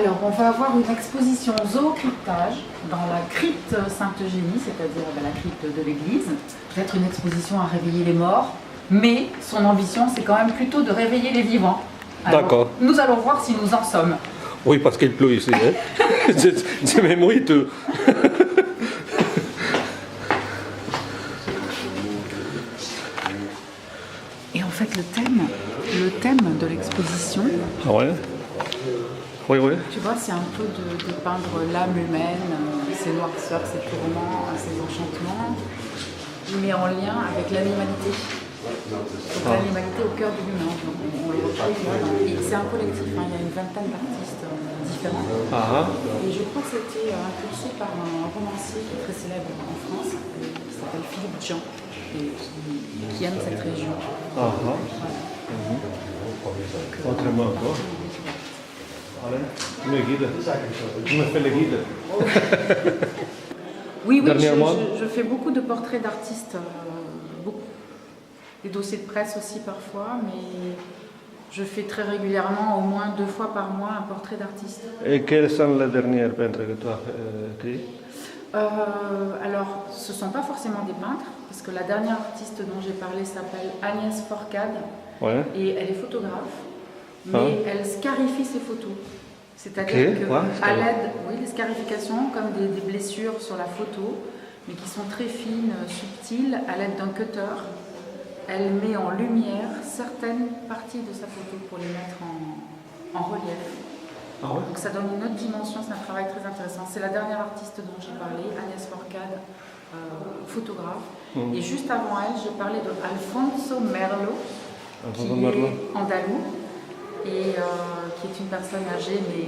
Alors, on va avoir une exposition zoocryptage dans la crypte Sainte-Eugénie, c'est-à-dire la crypte de l'église. Peut-être une exposition à réveiller les morts, mais son ambition, c'est quand même plutôt de réveiller les vivants. Alors, D'accord. nous allons voir si nous en sommes. Oui, parce qu'il pleut ici. Hein. C'est même mouilleux. Et en fait, le thème de l'exposition, Ah ouais. Oui, oui. tu vois, c'est un peu de peindre l'âme humaine, ses noirceurs, ses tourments, ses enchantements, mais en lien avec l'animalité. Donc l'animalité au cœur de l'humain. Donc, on le retrouve là. Et c'est un collectif, hein, il y a une vingtaine d'artistes différents. Ah, Et je crois que c'était impulsé par un romancier qui est très célèbre en France, qui s'appelle Philippe Jean, et qui aime cette région. ah. Voilà. Autrement encore. Allez, le guide. Je me fais le guide. Oui, Dernièrement. je fais beaucoup de portraits d'artistes, beaucoup. Des dossiers de presse aussi parfois, mais je fais très régulièrement, au moins 2 fois par mois, un portrait d'artiste. Et quels sont les derniers peintres que tu as écrits? Alors, ce ne sont pas forcément des peintres, parce que la dernière artiste dont j'ai parlé s'appelle Agnès Forcade, Ouais. et elle est photographe, mais elle scarifie ses photos. C'est-à-dire Ok, que quoi, à l'aide, oui, les scarifications, comme des blessures sur la photo, mais qui sont très fines, subtiles, à l'aide d'un cutter, elle met en lumière certaines parties de sa photo pour les mettre en relief. Ah ouais. Donc ça donne une autre dimension, c'est un travail très intéressant. C'est la dernière artiste dont j'ai parlé, Agnès Forcade, photographe. Et juste avant elle, j'ai parlé de Alfonso Merlo, qui est andalou et qui est une personne âgée, mais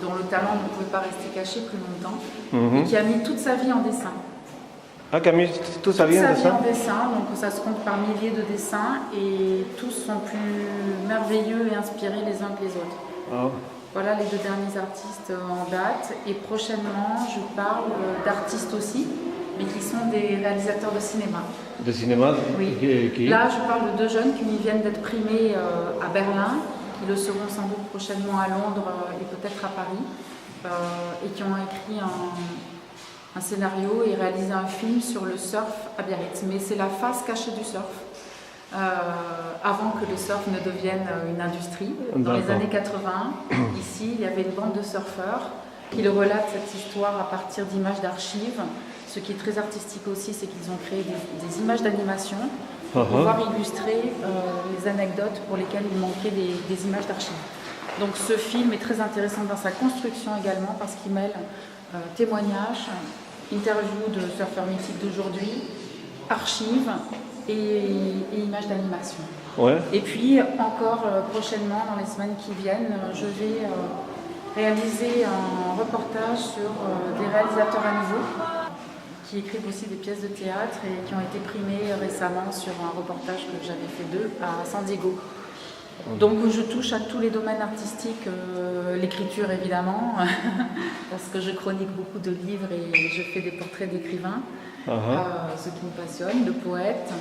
dont le talent ne pouvait pas rester caché plus longtemps, et qui a mis toute sa vie en dessin. Ah, Camille, tout ça vient de ça? En dessin, donc ça se compte par milliers de dessins, et tous sont plus merveilleux et inspirés les uns que les autres. Ah. Voilà les 2 derniers artistes en date, et prochainement je parle d'artistes aussi, mais qui sont des réalisateurs de cinéma. De cinéma? Oui. Qui? Là je parle de 2 jeunes qui viennent d'être primés à Berlin, qui le seront sans doute prochainement à Londres et peut-être à Paris, et qui ont écrit un scénario et réalisé un film sur le surf à Biarritz. Mais c'est la face cachée du surf. Avant que le surf ne devienne une industrie. Dans les années 80, ici, il y avait une bande de surfeurs qui relatent cette histoire à partir d'images d'archives. Ce qui est très artistique aussi, c'est qu'ils ont créé des images d'animation pour pouvoir illustrer les anecdotes pour lesquelles il manquait des images d'archives. Donc ce film est très intéressant dans sa construction également parce qu'il mêle témoignages, interviews de surfeurs mythiques d'aujourd'hui, archives et images d'animation. Ouais. Et puis encore prochainement, dans les semaines qui viennent, je vais réaliser un reportage sur des réalisateurs à nouveau qui écrivent aussi des pièces de théâtre et qui ont été primés récemment sur un reportage que j'avais fait d'eux à San Diego. Donc je touche à tous les domaines artistiques, l'écriture évidemment, parce que je chronique beaucoup de livres et je fais des portraits d'écrivains, ce qui me passionne, de poètes,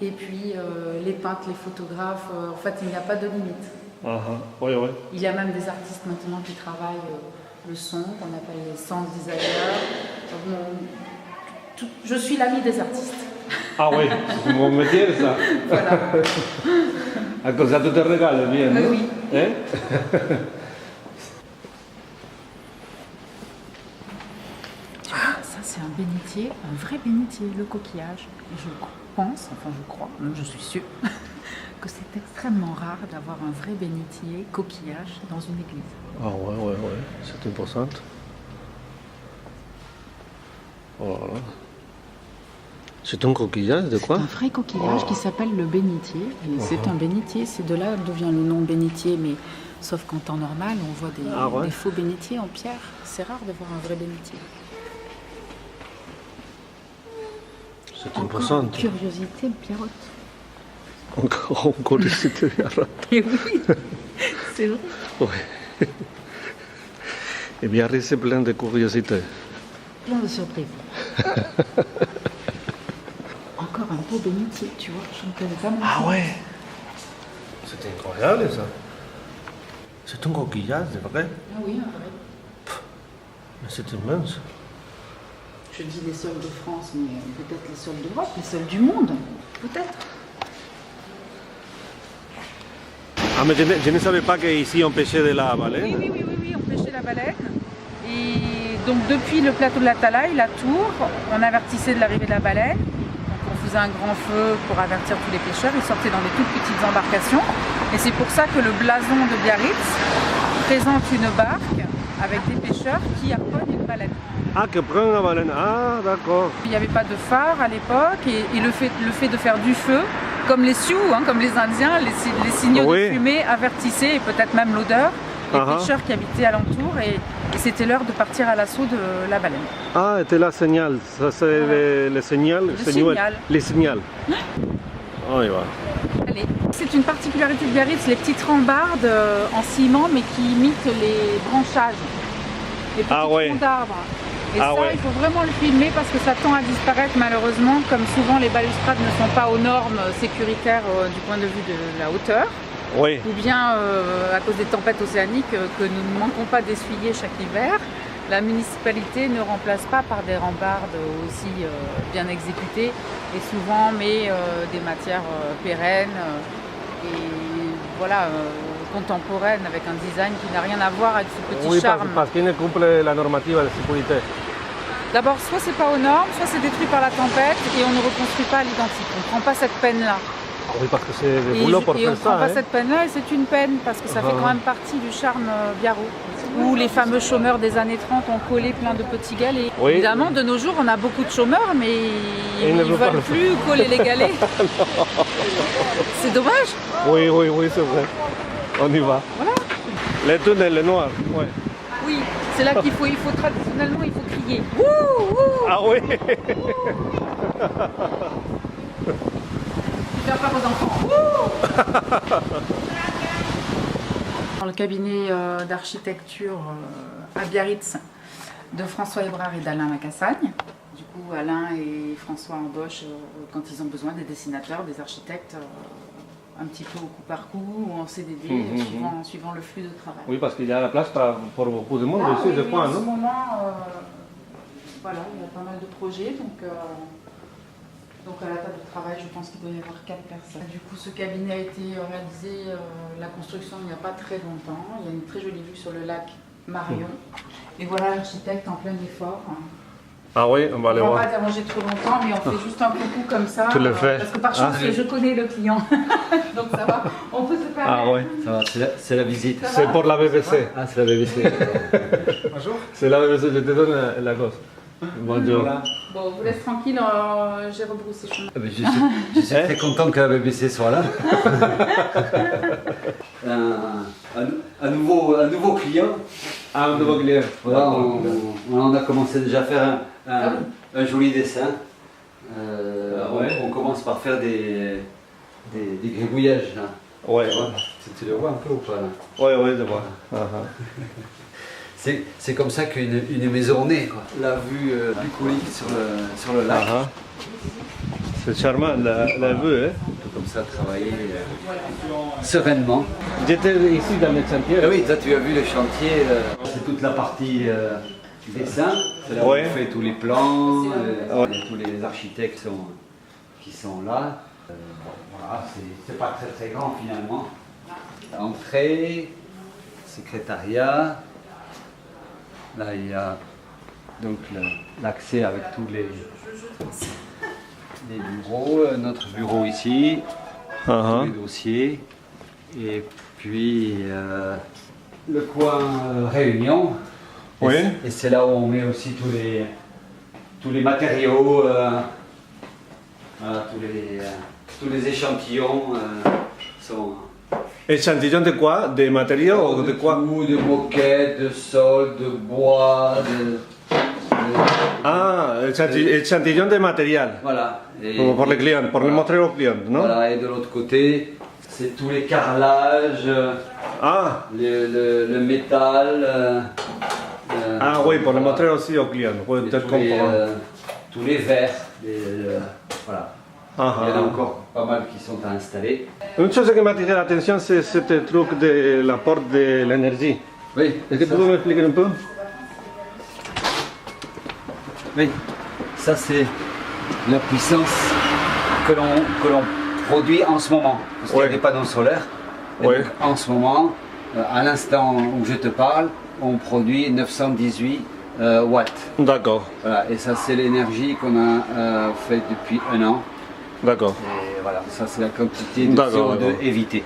et puis les peintres, les photographes, en fait il n'y a pas de limite. Oui, oui. Il y a même des artistes maintenant qui travaillent le son, qu'on appelle les sound designers. Je suis l'ami des artistes. Ah oui, c'est mon métier ça. Voilà. À cause ça, tu te régales bien, non? Oui. Hein? Ça c'est un bénitier, un vrai bénitier, le coquillage. Et je pense, enfin je crois, même je suis sûre, que c'est extrêmement rare d'avoir un vrai bénitier coquillage dans une église. Ah ouais, c'est important. Voilà. C'est un coquillage de quoi? C'est un vrai coquillage qui s'appelle le bénitier. Et c'est un bénitier, c'est de là d'où vient le nom bénitier, mais sauf qu'en temps normal, on voit des faux bénitiers en pierre. C'est rare de voir un vrai bénitier. C'est important. Une curiosité Pierrotte. Encore une curiosité Pierrotte. Et oui, c'est vrai. Oui. Et Biarritz, c'est plein de curiosités. Plein de surprises. Encore un beau bénitier, tu vois, je ne connais pas mon Ah ouais. C'était incroyable ça. C'est un coquillage, c'est vrai? Ah oui, un vrai. Mais c'est immense. Je dis les sols de France, mais peut-être les sols d'Europe, les sols du monde, peut-être. Ah, mais je ne savais pas qu'ici on pêchait de la baleine. Oui, on pêchait la baleine. Et donc depuis le plateau de la Talaï, la tour, on avertissait de l'arrivée de la baleine. Donc on faisait un grand feu pour avertir tous les pêcheurs. Ils sortaient dans des toutes petites embarcations. Et c'est pour ça que le blason de Biarritz présente une barque avec des pêcheurs qui harponnent une baleine. Ah, qui prend la baleine. Ah, d'accord. Il n'y avait pas de phare à l'époque et le fait de faire du feu, comme les Sioux, comme les Indiens, les signaux de fumée avertissaient, et peut-être même l'odeur, les pêcheurs qui habitaient alentour, et c'était l'heure de partir à l'assaut de la baleine. Ah, c'était la signal. Ça, c'est le signal. Les signaux. On y va. Allez. C'est une particularité de Biarritz, les petites rambardes en ciment, mais qui imitent les branchages, les petits troncs d'arbres. Et il faut vraiment le filmer parce que ça tend à disparaître malheureusement, comme souvent les balustrades ne sont pas aux normes sécuritaires du point de vue de la hauteur. Oui. Ou bien à cause des tempêtes océaniques que nous ne manquons pas d'essuyer chaque hiver, la municipalité ne remplace pas par des rambardes aussi bien exécutées et souvent met des matières pérennes et voilà, contemporaines avec un design qui n'a rien à voir avec ce petit charme. Oui, parce qu'il ne cumple la normative de sécurité. D'abord, soit c'est pas aux normes, soit c'est détruit par la tempête et on ne reconstruit pas à l'identique. On ne prend pas cette peine-là. Oui, parce que c'est des boulot pour faire ça. Et on ne prend pas cette peine-là et c'est une peine parce que ça fait quand même partie du charme biarro. Où les fameux chômeurs des années 30 ont collé plein de petits galets. Oui. Évidemment, de nos jours, on a beaucoup de chômeurs, mais ils ne veulent plus coller les galets. C'est dommage. Oui, c'est vrai. On y va. Voilà. Les tunnels, les noirs. Ouais. Oui, c'est là qu'il faut traditionnellement, il faut crier. Wouh, wouh. Ah oui. Faire peur aux enfants. Dans le cabinet d'architecture à Biarritz de François Hébrard et d'Alain Lacassagne. Du coup, Alain et François embauchent quand ils ont besoin des dessinateurs, des architectes, un petit peu au coup par coup ou en CDD, suivant le flux de travail. Oui, parce qu'il y a la place pour beaucoup de monde ici, je crois, non? En ce moment, voilà, il y a pas mal de projets, donc à la table de travail, je pense qu'il doit y avoir 4 personnes. Du coup, ce cabinet a été réalisé, la construction il n'y a pas très longtemps. Il y a une très jolie vue sur le lac Marion. Et voilà l'architecte en plein effort. Ah oui, on va aller voir. On ne va pas déranger trop longtemps, mais on fait juste un coucou comme ça. Tu le fais. Parce que par chance, je connais le client. Donc ça va, on peut se permettre. Ah oui, ça va, c'est la visite. C'est pour la BBC. Ah, c'est la BBC. Bonjour. C'est la BBC, je te donne la gosse. Bonjour. Bon, on vous laisse tranquille, j'ai rebroussé chemin. Je suis très content que la BBC soit là. un nouveau client. Ah, un nouveau client. Voilà, on a commencé déjà à faire un joli dessin. On commence par faire des gribouillages. Là. Ouais. Tu le vois un peu ou pas là? Ouais, je vois. C'est comme ça qu'une maison naît, quoi. La vue bucolique sur le lac. C'est charmant, la vue. Hein. Comme ça, travailler sereinement. J'étais ici dans le chantier. Ah oui, toi tu as vu le chantier, c'est toute la partie dessin. C'est là où on fait tous les plans, tous les architectes qui sont là. Voilà, c'est pas très grand finalement. Entrée, secrétariat. Là, il y a donc l'accès avec tous les bureaux, notre bureau ici, tous les dossiers, et puis le coin réunion. Oui. Et c'est là où on met aussi tous les matériaux, voilà, tous les échantillons sont. Échantillon de quoi? Des matériaux ou de quoi? De moquettes, de sol, de bois, Ah, échantillon de matériel. Voilà. Pour les clients, pour le montrer aux clients, non? Voilà, et de l'autre côté, c'est tous les carrelages, le métal. Ah oui, pour le montrer aussi aux clients. Oui, tous les verres, voilà. Il y en a encore pas mal qui sont à installer. Une chose qui m'a attiré l'attention, c'est ce truc de la porte de l'énergie. Oui. Est-ce que tu peux m'expliquer un peu? Oui, ça c'est la puissance que l'on produit en ce moment. Parce qu'il y a des panneaux solaires. Et donc, en ce moment, à l'instant où je te parle, on produit 918 watts. D'accord. Voilà, et ça c'est l'énergie qu'on a fait depuis 1 an. D'accord. Et voilà, ça c'est la quantité de CO2 évitée.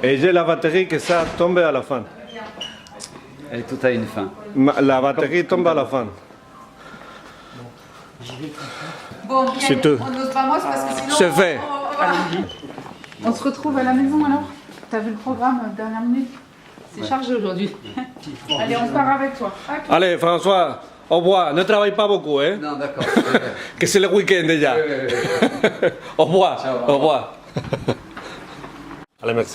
Et j'ai la batterie que ça tombe à la fin. Et tout a une fin. La batterie tombe à la fin. Bon, bien, C'est tout. on n'ose pas moi, parce que sinon... C'est fait. On se retrouve à la maison alors? T'as vu le programme dernière minute? C'est chargé aujourd'hui. Allez, on part avec toi. Okay. Allez, François, au revoir. Ne travaille pas beaucoup, hein? Non, d'accord. Que c'est le week-end déjà. Oui. Au revoir. Ciao, au revoir. Allez, merci.